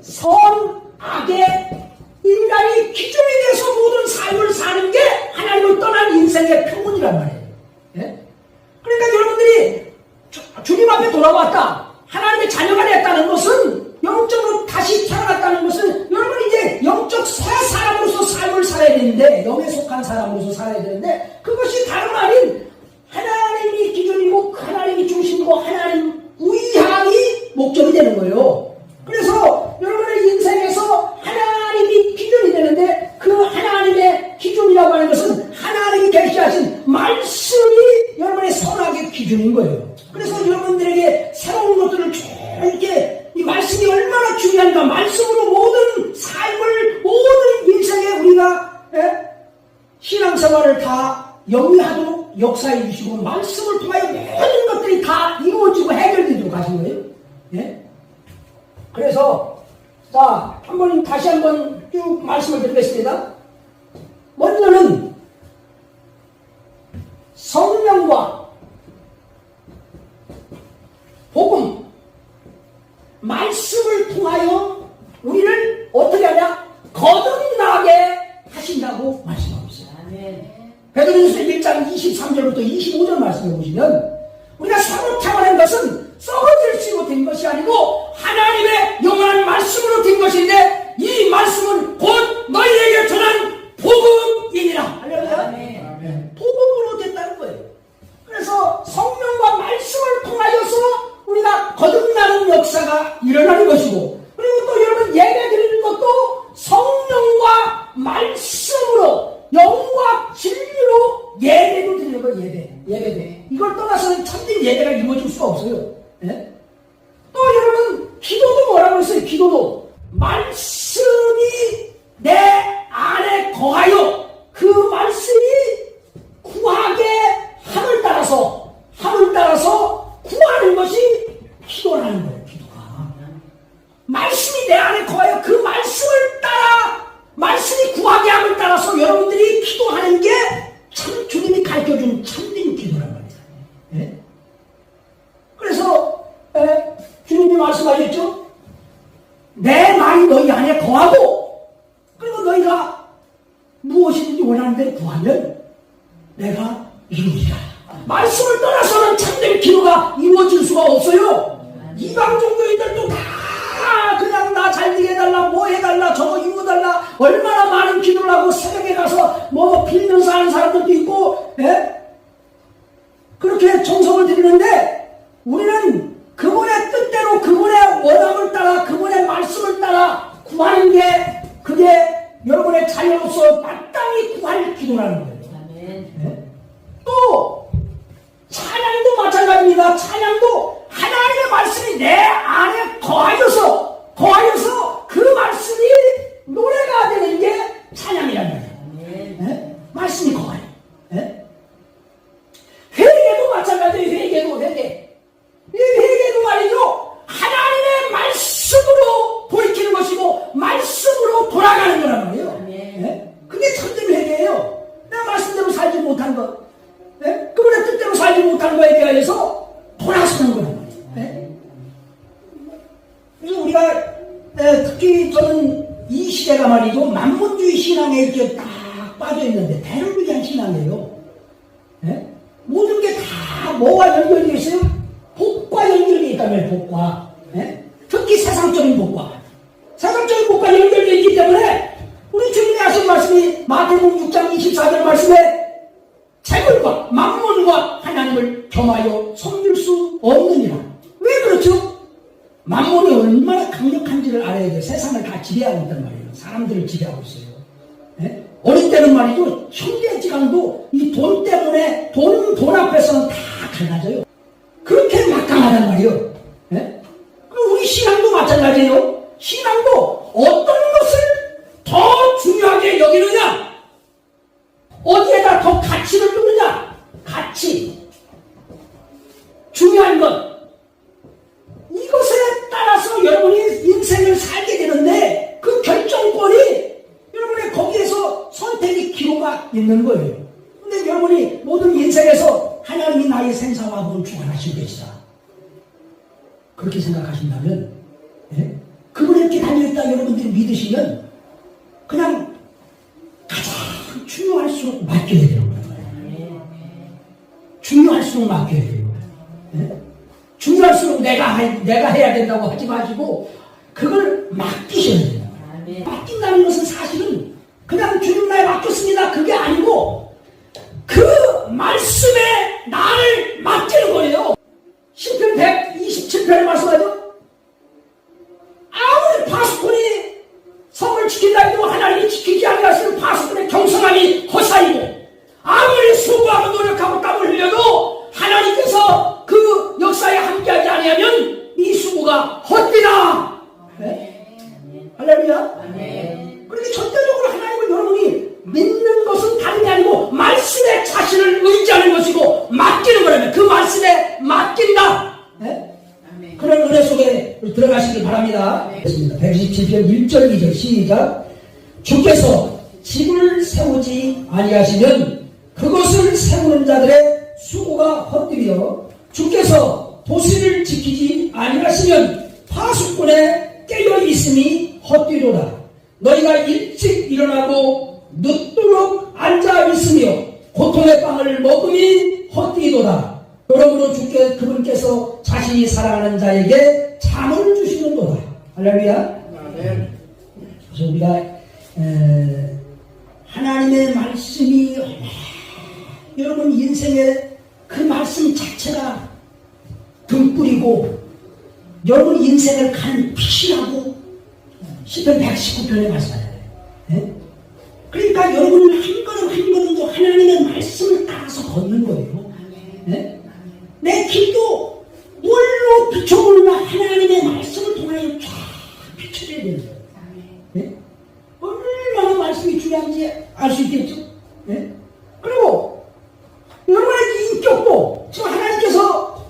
선악의 인간이 기준이 돼서 모든 삶을 사는 게 하나님을 떠난 인생의 평온이란 말이에요. 예? 그러니까 여러분들이 주님 앞에 돌아왔다, 하나님의 자녀가 됐다는 것은, 영적으로 다시 태어났다는 것은, 여러분이 이제 영적 새 사람으로서 삶을 살아야 되는데, 영에 속한 사람으로서 살아야 되는데, 그것이 다름 아닌 하나님이 기준이고 하나님이 중심이고 하나님 우이향이 목적이 되는 거예요. 그래서 여러분의 인생에서 하나님이 기준이 되는데, 그 하나님의 기준이라고 하는 것은 하나님이 계시하신 말씀이 여러분의 선악의 기준인 거예요. 그래서 여러분들에게 새로운 것들을 쭉 이렇게, 이 말씀이 얼마나 중요한가, 말씀으로 모든 삶을, 모든 인생에 우리가 신앙생활을 다 영위하도록 역사해 주시고, 말씀을 통하여 모든 것들이 다 이루어지고 해결되도록 하신 거예요. 예? 그래서 자, 다시 한번 쭉 말씀을 드리겠습니다. 먼저는 성령과 복음, 말씀을 통하여 우리를 어떻게 하냐? 거듭나게 하신다고 말씀하고 있어요. 베드로전서 1장 23절부터 25절 말씀해 보시면, 우리가 새로 태어난 것은 썩어질 수로 된 것이 아니고 하나님의 영원한 말씀으로 된 것인데, 이 말씀은 곧 너희에게 전한 복음이니라. 할렐루야. 복음으로 됐다는 거예요. 그래서 성령과 말씀을 통하여서 우리가 거듭나는 역사가 일어나는 것이고, 그리고 또 여러분 예배 드리는 것도 성령과 말씀으로, 영과 진리로 예배도 드리는 거예요. 예배. 이걸 떠나서는 참된 예배가 이루어질 수가 없어요. 예? 또 여러분 기도도 뭐라고 했어요? 기도도 말씀이 내 안에 거하여 그 말씀이 구하게 함을 따라서 구하는 것이 기도라는 거예요. 기도가 말씀이 내 안에 거하여 그 말씀을 따라, 말씀이 구하게 함을 따라서 여러분들이 기도하는 게 참 주님이 가르쳐준 참된 기도란 말이에요. 예? 그래서 주님이 말씀하셨죠. 내 말이 너희 안에 거하고, 그리고 너희가 무엇이든지 원하는 대로 구하면 내가 이루리라. 말씀을 떠나서는 참된 기도가 이루어질 수가 없어요. 이방 종교인들도 다 그냥 나 잘 되게 해달라, 뭐 해달라, 저거 이루어달라, 얼마나 많은 기도를 하고 새벽에 가서 뭐 빌면서 하는 사람들도 있고, 그렇게 정성을 드리는데, 우리는 그분의 뜻대로, 그분의 원함을 따라, 그분의 말씀을 따라 구하는 게, 그게 여러분의 자녀로서 마땅히 구할 기도라는 거예요. 또 찬양도 마찬가지입니다. 찬양도 하나님의 말씀이 내 안에 거하여서 그 말씀이 노래가 되는 게 찬양이란 말이에요. 말씀이 거하여. 회개도 마찬가지예요. 이 회개도 말이죠, 하나님의 말씀으로 돌이키는 것이고 말씀으로 돌아가는 거란 말이에요. 그게 참된 회개예요. 내가 말씀대로 살지 못한 것, 그분의 뜻대로 살지 못한 거에 대하여서 돌아서는 거란 말이에요. 그래서 우리가 특히 저는 이 시대가 말이죠, 만문주의 신앙에 이렇게 딱 빠져있는데, 대를 위한 신앙이에요. 모든 게 다 뭐와 연결되어 있어요? 복과 연결되어 있다면 복과. 특히 세상적인 복과 연결되어 있기 때문에, 우리 주님이 하신 말씀이 마태복음 6장 24절 말씀에 재물과 만문과 하나님을 겸하여 섬길 수 없느니라. 왜 그렇죠? 만문이 얼마나 강력한지를 알아야 돼요. 세상을 다 지배하고 있단 말이에요. 사람들을 지배하고 있어요. 어릴 때는 말이죠, 형제지간도 이 돈 때문에 돈 앞에서는 다 갈라져요. 그렇게 막강하단 말이에요. 그럼 우리 신앙도 마찬가지예요. 신앙도 어떤 것을 더 중요하게 여기느냐, 어디에다 더 가치를 두느냐, 가치, 중요한 것, 이것에 따라서 여러분이 인생을 살게 되는데, 그 결정권이 여러분의 거기에서 선택의 기로가 있는 거예요. 근데 여러분이 모든 인생에서 하나님이 나의 생사와 복을 주관하신 것이다, 그렇게 생각하신다면, 그분의 이렇게 달려있다 여러분들이 믿으시면 그냥 가장 중요할수록 맡겨야 되는 거예요. 중요할수록 맡겨야 돼요. 네? 중요할수록 내가 해야 된다고 하지 마시고 그걸 맡기셔야 돼요. 맡긴다는 것은 사실은 그냥 주님 나에 맡겼습니다 그게 아니고 그 말씀에 나를 맡기는 거예요. 시편 127편에 말씀하죠. 아무리 파수꾼이 성을 지킨다 해도 하나님이 지키지 아니하시는 파수꾼의 경성함이 허사이고 아무리 수고하고 노력하고 땀을 흘려도 하나님께서 그 역사에 함께하지 아니하면 이 수고가 헛되다. 네? 할렐루야. 그렇게 절대적으로 하나님을 여러분이 믿는 것은 다른 게 아니고 말씀에 자신을 의지하는 것이고 맡기는 거라면 그 말씀에 맡긴다. 네? 그런 은혜 속에 들어가시길 바랍니다. 127편 1절 2절 시작. 주께서 집을 세우지 아니하시면 그것을 세우는 자들의 수고가 헛되며 주께서 도시를 지키지 아니하시면 파수꾼의 깨어있음이 헛되도다. 너희가 일찍 일어나고 늦도록 앉아있으며 고통의 빵을 먹으니 헛되도다. 그러므로 주께 그분께서 자신이 사랑하는 자에게 잠을 주시는도다. 할렐루야. 그래서 우리가 하나님의 말씀이 여러분 인생의 그 말씀 자체가 등불이고 여러분 인생을 가는 빛이라고 시편 119편에 말씀하잖아요. 네? 그러니까 여러분은 한 걸음 한 걸음도 하나님의 말씀을 따라서 걷는 거예요. 네? 내 길도 뭘로 비춰보느냐 하나님의 말씀을 통하여 쫙 비춰져야 되는 거예요. 네? 얼마나 말씀이 중요한지 알 수 있겠죠. 네? 그리고 여러분의 인격도 지금 하나님께서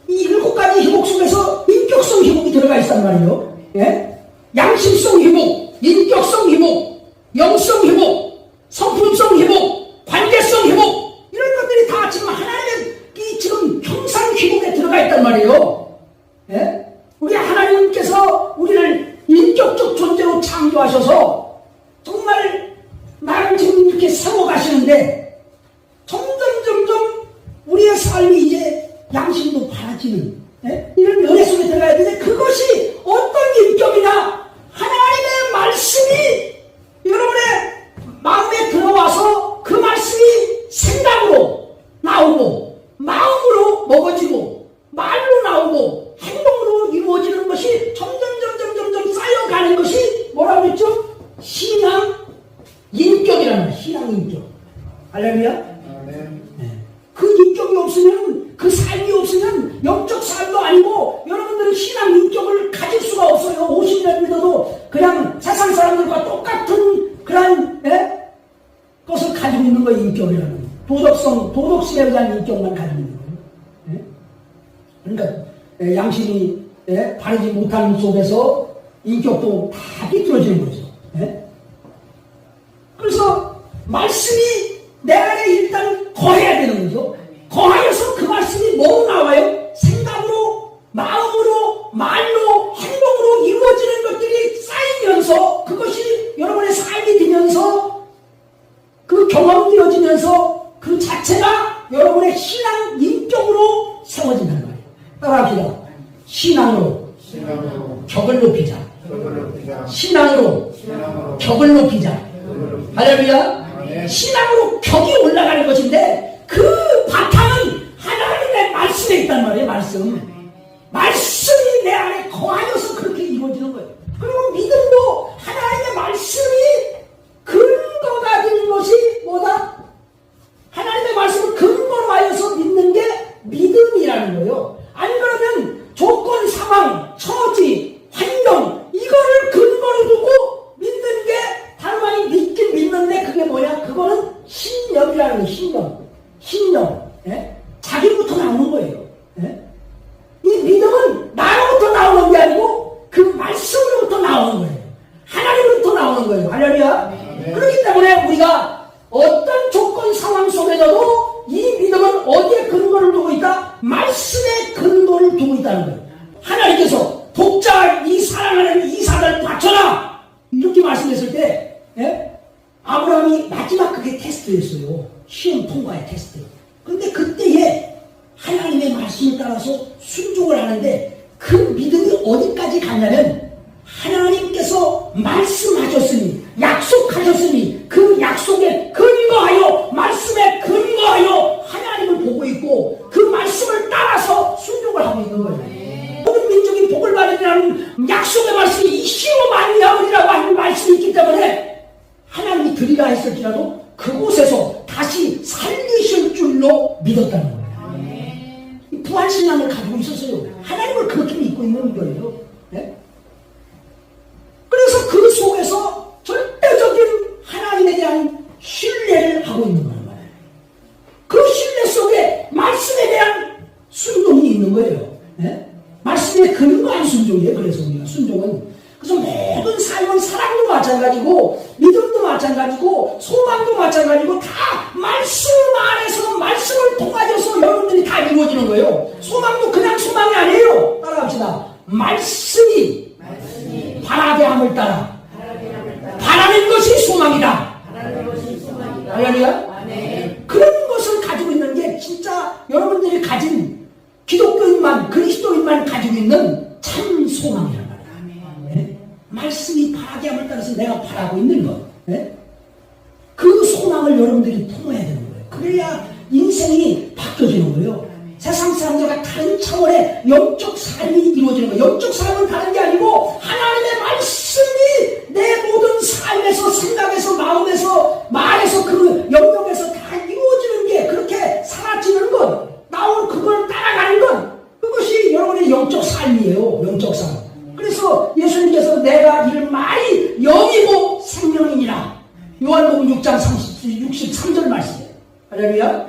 이 7가지 회복 속에서 인격성 회복이 들어가 있단 말이에요. 네? 양심성 회복, 인격성 회복, 영성 회복, 성품성 회복, 관계성 회복 이런 것들이 다 지금 하나님의 이 지금 형상 회복에 들어가 있단 말이에요. 예? 우리 하나님께서 우리를 인격적 존재로 창조하셔서 정말 나를 지금 이렇게 세워가시는데 점점 우리의 삶이 이제 양심도 바라지는 이런 연애 속에 들어가야 되는데 그것이 어떤 인격이냐 하나님의 말씀이 여러분의 마음에 들어와서 그 말씀이 생각으로 나오고 마음으로 먹어지고 말로 나오고 행동으로 이루어지는 것이 점점 쌓여가는 것이 뭐라고 했죠? 신앙 인격이라는 거예요. 신앙 인격. 할렐루야. 그 인격이 없으면 그 삶이 없으면 영적 삶도 아니고 여러분들은 신앙 인격을 가질 수가 없어요. 50년 믿어도 그냥 세상 사람들과 똑같은 그런 것을 가지고 있는 거예요. 인격이라는 도덕심에 대한 인격만 가지고 있는 거예요. 그러니까 양심이 바르지 못하는 속에서 인격도 다 비뚤어지는 거죠. 그래서 말씀이 내 안에 일단 거해야 되는 거죠. 거하여서 그 말씀이 뭐로 나와요? 생각으로, 마음으로, 말로, 행동으로 이루어지는 것들이 쌓이면서 그것이 여러분의 삶이 되면서 그 경험되어지면서 그 자체가 여러분의 신앙 인격으로 세워진다는 거예요. 따라합시다. 신앙으로 격을 높이자. 신앙으로 격을 높이자. 할렐루야. 신앙으로 격이 올라가는 것인데 그 바탕은 하나님의 말씀에 있단 말이에요. 말씀이 내 안에 거하여서 그렇게 이루어지는 거예요. 그리고 믿음도 하나님의 말씀이 근거가 되는 것이 뭐다? 하나님의 말씀을 근거로 하여서 믿는 게 믿음이라는 거예요. 안 그러면 조건, 상황, 처지, 환경 이거를 근거로 두고 믿는 게 다름 아닌 믿긴 믿는데 그게 뭐야? 그거는 신념이라는 거예요. 신념. 자기부터 나오는 거예요. 이 믿음은 나로부터 나오는 게 아니고 그 말씀으로부터 나오는 거예요. 하나님으로부터 나오는 거예요. 할렐루야. 그렇기 때문에 우리가 어떤 조건 상황 속에서도 이 믿음은 어디에 근거를 두고 있다? 말씀에 근거를 두고 있다는 거예요. 하나님께서 독자 이 사랑하는 이삭을 바쳐라 이렇게 말씀했을 때 아브라함이 마지막 그게 테스트였어요. 시험 통과의 테스트. 근데 그때에 하나님의 말씀을 따라서 순종을 하는데 그 믿음이 어디까지 가냐면 하나님께서 말씀하셨으니 약속하셨으니 그 약속에 근거하여 말씀에 근거하여 하나님을 보고 있고 그 말씀을 따라서 순종을 하고 있는 거예요. 모든 민족이 복을 받으리라는 약속의 말씀이 이시로 만리하리라고 하는 말씀이 있기 때문에 하나님이 드리라 했을지라도 그곳에서 다시 살리실 줄로 믿었다는 거예요. 부활신앙을 가지고 있었어요. 하나님을 그렇게 믿고 있는 거예요. 네? 그래서 그 속에서 절대적인 하나님에 대한 신뢰를 하고 있는 거란 말이에요. 그 신뢰 속에 말씀에 대한 순종이 있는 거예요. 네? 말씀에 근거한 순종이에요. 그래서 우리가 순종은 그래서 모든 삶은 사랑도 마찬가지고 믿음도 마찬가지고 소망도 마찬가지고 다 말씀 안에서 말씀을 통하여서 여러분들이 다 이루어지는 거예요. 소망도 그냥 소망이 아니에요. 따라갑시다. 말씀이 바라게 함을 따라 바라는 것이 소망이다. 할렐루야. 그런 것을 가지고 있는 게 진짜 여러분들이 가진 기독교인만 그리스도인만 가지고 있는 참 소망이란 말이에요. 네? 말씀이 바라게 함을 따라서 내가 바라고 있는 것. 네? 그 소망을 여러분들이 품어야 되는 거예요. 그래야 인생이 바뀌어지는 거예요. 세상 사람들과 다른 차원의 영적 삶이 이루어지는 거예요. 영적 삶은 다른 게 아니고 하나님의 말씀이 내 모든 삶에서 생각에서 마음에서 말에서 그 영역에서 다 이루어지는 게 그렇게 사라지는 것 나오는 그걸 따라가는 것 그것이 여러분의 영적 삶이에요. 영적 삶. 그래서 예수님께서 내가 이를 말이 영이고 생명이니라 요한복음 6장 63절 말씀이에요. 할렐루야.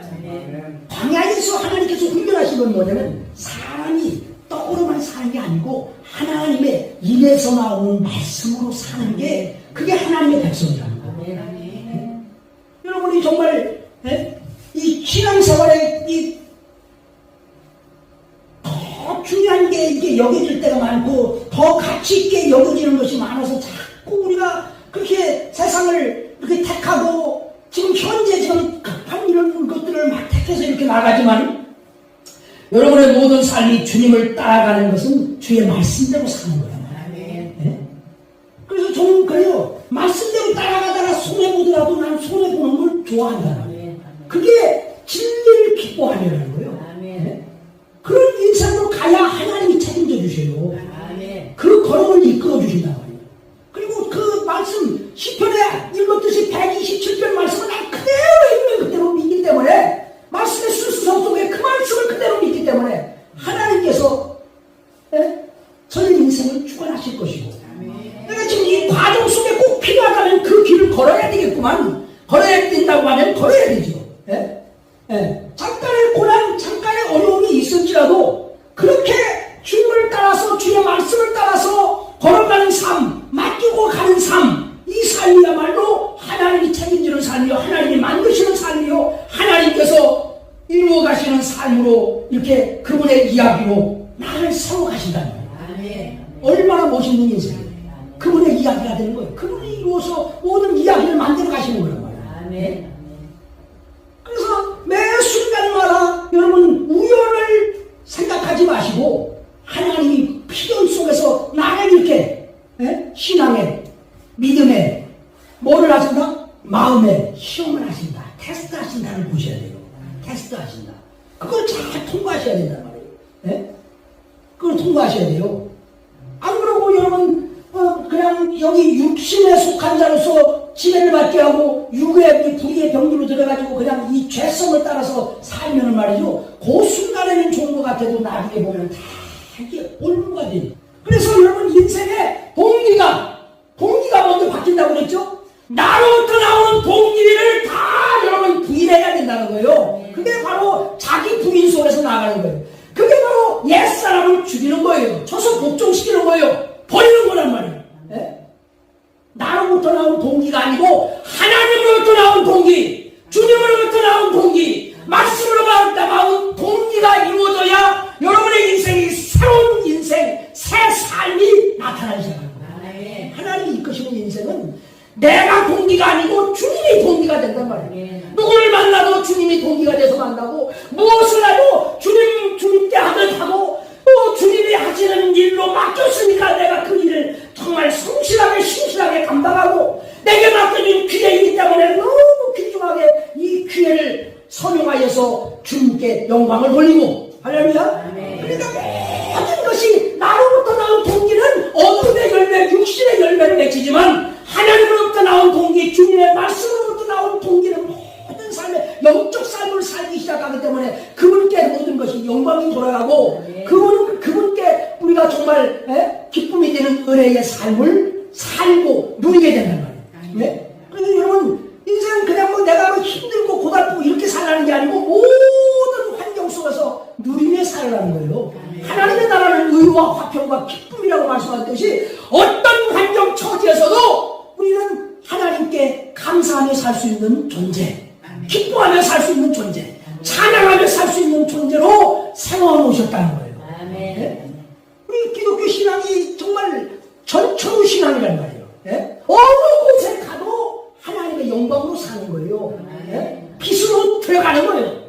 광야에서 하나님께서 훈련하신 건 뭐냐면 사람이 떡으로만 사는 게 아니고 하나님의 입에서 나오는 말씀으로 사는 게 그게 하나님의 백성이라는 거예요. 여러분이 정말 이 신앙생활에 더 중요한 게 이게 여겨질 때가 많고 더 가치 있게 여겨지는 것이 많아서 자꾸 우리가 그렇게 세상을 이렇게 택하고 지금 현재 지금 급한 이런 것들을 막 택해서 이렇게 나가지만 여러분의 모든 삶이 주님을 따라가는 것은 주의 말씀대로 사는 거란 말이에요. 네? 그래서 저는 그래요. 말씀대로 따라가다가 손해보더라도 난 손해보는 걸 좋아한다. 그게 진리를 기뻐하려는 거예요. 네? 그런 인생으로 가야 하나님이 책임져 주셔요. 그 걸음을 이끌어 주신단 말이에요. 그리고 그 말씀 시편에 읽었듯이 127편 말씀은 난 그대로 읽는 그대로 믿기 때문에 말씀의 수수성 속에 그 말씀을 그대로 믿기 때문에 하나님께서 저의 인생을 주관하실 것이고 내가 지금 이 과정 속에 꼭 필요하다면 그 길을 걸어야 되겠구만. 걸어야 된다고 하면 걸어야 되죠. 잠깐의 고난 잠깐의 어려움이 있을지라도 그렇게 주님을 따라서 주의 말씀을 따라서 걸어가는 삶 맡기고 가는 삶 이 삶이야말로 하나님이 책임지는 삶이요 하나님이 만드시는 삶이요 하나님께서 이루어 가시는 삶으로 이렇게 그분의 이야기로 나를 세워가신다는 거예요. 얼마나 멋있는 인생이에요. 그분의 이야기가 되는 거예요. 그분이 이루어서 모든 이야기를 만들어 가시는 거란 말이에요. 그래서 매 순간마다 여러분 우연을 생각하지 마시고 하나님이 필연 속에서 나를 이렇게 신앙에 믿음에 뭐를 하신다? 마음에 시험을 하신다. 테스트 하신다를 보셔야 돼요. 테스트 하신다. 그걸 잘 통과하셔야 된단 말이에요. 그걸 통과하셔야 돼요. 안 그러고 여러분 그냥 여기 육신에 속한 자로서 지배를 받게 하고 육의 불의의 병기로 들어가지고 그냥 이 죄성을 따라서 살면 말이죠. 그 순간에는 좋은 것 같아도 나중에 보면 다 이게 올무가 돼요. 그래서 여러분 인생의 동기가 먼저 바뀐다고 그랬죠? 나로부터 나오는 동기를 다 여러분 부인해야 된다는 거예요. 그게 바로 자기 부인 속에서 나가는 거예요. 그게 바로 옛사람을 죽이는 거예요. 쳐서 복종시키는 거예요. 버리는 거란 말이에요. 나로부터 나온 동기가 아니고 하나님으로부터 나온 동기, 주님으로부터 나온 동기, 말씀으로부터 나온 동기가 이루어져야 여러분의 인생이 새로운 인생, 새 삶 이끄시는 인생은 내가 동기가 아니고 주님이 동기가 된단 말이에요. 누구를 만나도 주님이 동기가 돼서 만나고, 무엇을 해도 주님께 하듯 하고, 또 주님이 하시는 일로 맡겼으니까 내가 그 일을 정말 성실하게 신실하게 감당하고, 내게 맡겨진 기회이기 때문에 너무 귀중하게 이 기회를 선용하여서 주님께 영광을 돌리고, 할렐루야. 그러니까 모든 것이 나로부터 나온 동기는 어둠의 열매, 육신의 열매를 맺히지만, 하나님으로부터 나온 동기, 주님의 말씀으로부터 나온 동기는 모든 삶의 영적 삶을 살기 시작하기 때문에 그분께 모든 것이 영광이 돌아가고, 그분께 우리가 정말 기쁨이 되는 은혜의 삶을 살고 누리게 된단 말이에요. 네? 그래서 여러분, 인생은 그냥 뭐 내가 뭐 힘들고 고달프고 이렇게 살라는 게 아니고 모든 환경 속에서 누리며 살라는 거예요. 하나님의 나라는 의와 화평과 기쁨이라고 말씀하셨듯이 어떤 환경 처지에서도 우리는 하나님께 감사하며 살 수 있는 존재, 기뻐하며 살 수 있는 존재, 찬양하며 살 수 있는 존재로 세워놓으셨다는 거예요. 네? 우리 기독교 신앙이 정말 전천후 신앙이란 말이에요. 네? 어느 곳에 가도 하나님의 영광으로 사는 거예요. 네? 빛으로 들어가는 거예요.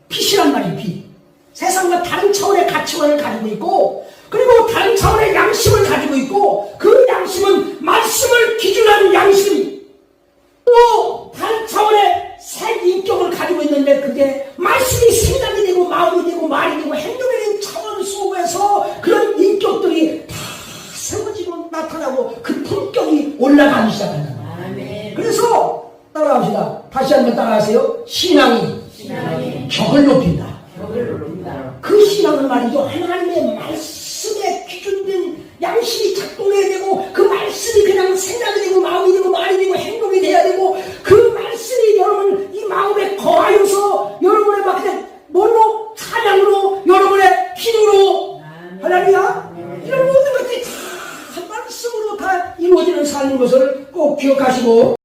빛이란 말이에요. 빛. 세상과 다른 차원의 가치관을 가지고 있고, 그리고 다른 차원의 양심을 가지고 있고, 그 양심은 말씀을 기준하는 양심, 또 다른 차원의 새 인격을 가지고 있는데, 그게 말씀이 생각이 되고 마음이 되고 말이 되고 행동이 되는 차원 속에서 그런 인격들이 다 세워지고 나타나고 그 품격이 올라가기 시작한다. 그래서 따라합시다. 다시 한번 따라하세요. 신앙이 격을 높인다. 그 신앙은 말이죠, 하나님의 말씀에 기준된 양심이 작동해야 되고, 그 말씀이 그냥 생각이 되고 마음이 되고 말이 되고 행동이 돼야 되고, 그 말씀이 여러분 이 마음에 거하여서 여러분의 막 그냥 뭘로? 찬양으로, 여러분의 힘으로, 할렐루야, 이런 모든 것들이 다 한 말씀으로 다 이루어지는 삶인 것을 꼭 기억하시고,